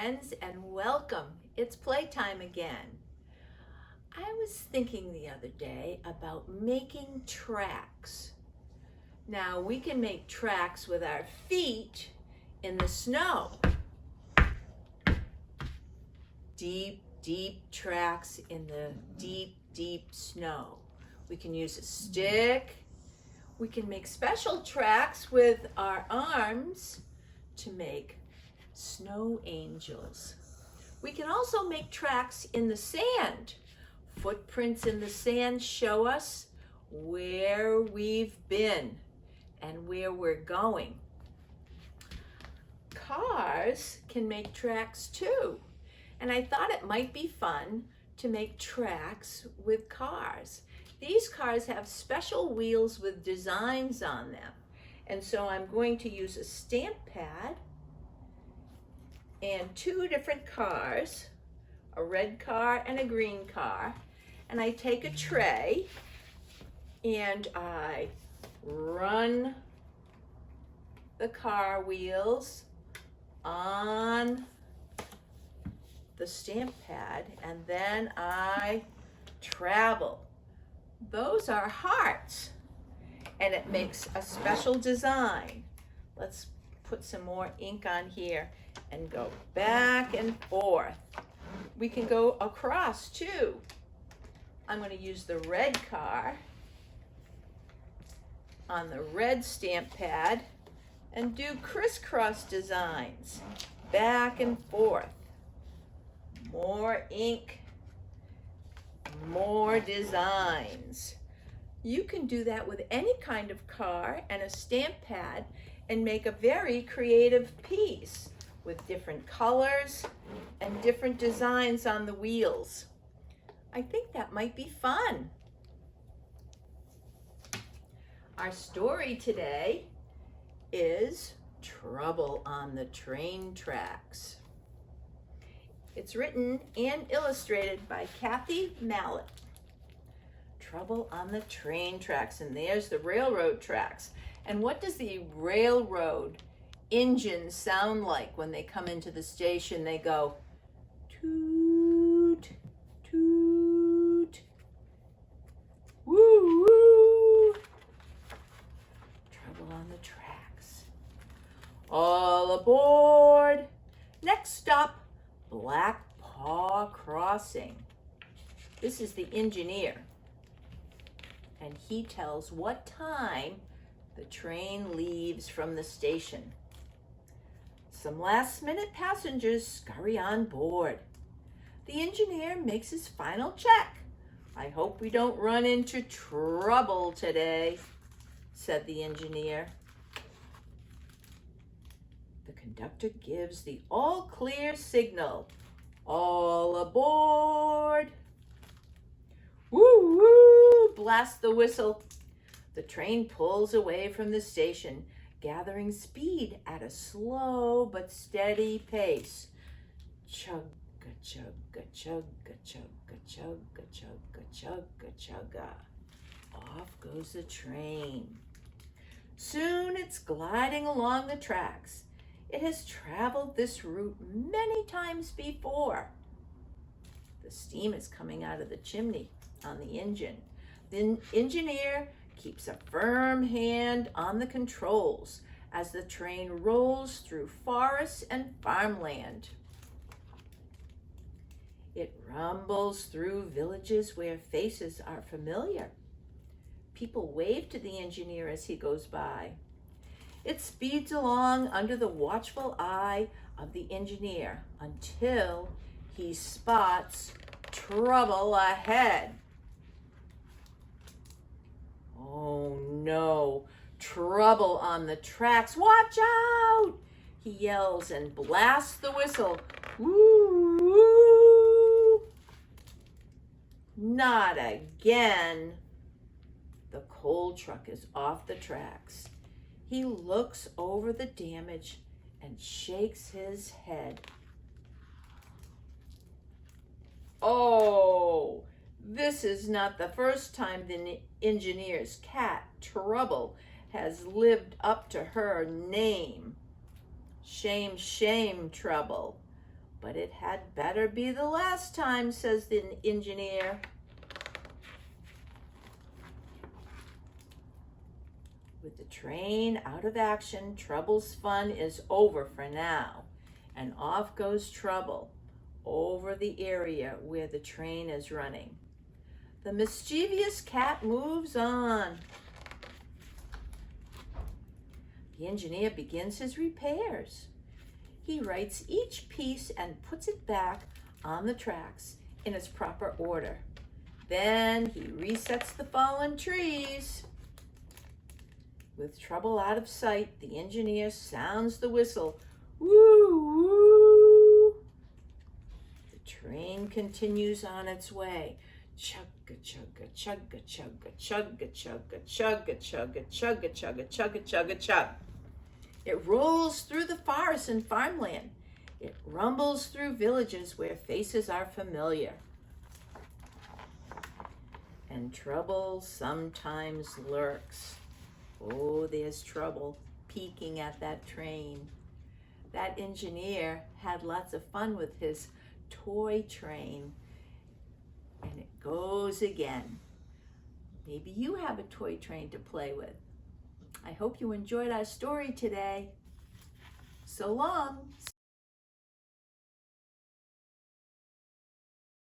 friends, and welcome. It's playtime again. I was thinking the other day about making tracks. Now, we can make tracks with our feet in the snow. Deep, deep tracks in the deep, deep snow. We can use a stick. We can make special tracks with our arms to make snow angels. We can also make tracks in the sand. Footprints in the sand show us where we've been and where we're going. Cars can make tracks too. And I thought it might be fun to make tracks with cars. These cars have special wheels with designs on them. And so I'm going to use a stamp pad and two different cars, a red car and a green car. And I take a tray and I run the car wheels on the stamp pad, and then I travel. Those are hearts, and it makes a special design. Let's put some more ink on here and go back and forth. We can go across too. I'm going to use the red car on the red stamp pad and do crisscross designs back and forth. More ink, more designs. You can do that with any kind of car and a stamp pad and make a very creative piece with different colors and different designs on the wheels. I think that might be fun. Our story today is Trouble on the Train Tracks. It's written and illustrated by Kathy Mallat. Trouble on the train tracks, and there's the railroad tracks. And what does the railroad engine sound like when they come into the station? They go toot, toot, woo, woo. Trouble on the tracks. All aboard. Next stop, Black Paw Crossing. This is the engineer, and he tells what time the train leaves from the station. Some last-minute passengers scurry on board. The engineer makes his final check. "I hope we don't run into trouble today," said the engineer. The conductor gives the all-clear signal. All aboard. Woo, woo, blast the whistle. The train pulls away from the station, gathering speed at a slow but steady pace. Chugga, chugga, chugga, chugga, chugga, chugga, chugga. Off goes the train. Soon it's gliding along the tracks. It has traveled this route many times before. The steam is coming out of the chimney on the engine. The engineer keeps a firm hand on the controls as the train rolls through forests and farmland. It rumbles through villages where faces are familiar. People wave to the engineer as he goes by. It speeds along under the watchful eye of the engineer until he spots trouble ahead. Oh no, trouble on the tracks. Watch out! He yells and blasts the whistle. Woo, woo! Not again. The coal truck is off the tracks. He looks over the damage and shakes his head. Oh, this is not the first time the engineer's cat, Trouble, has lived up to her name. Shame, shame, Trouble. but it had better be the last time, says the engineer. With the train out of action, Trouble's fun is over for now. And off goes Trouble over the area where the train is running. The mischievous cat moves on. The engineer begins his repairs. He writes each piece and puts it back on the tracks in its proper order. Then he resets the fallen trees. With Trouble out of sight, the engineer sounds the whistle. Woo, woo. The train continues on its way. Chugga, chugga, chugga, chugga, chugga, chugga, chugga, chugga, chugga, chugga, chugga, chugga, chug. It rolls through the forest and farmland. It rumbles through villages where faces are familiar. And Trouble sometimes lurks. Oh, there's Trouble peeking at that train. That engineer had lots of fun with his toy train. And it goes again. Maybe you have a toy train to play with. I hope you enjoyed our story today. So long.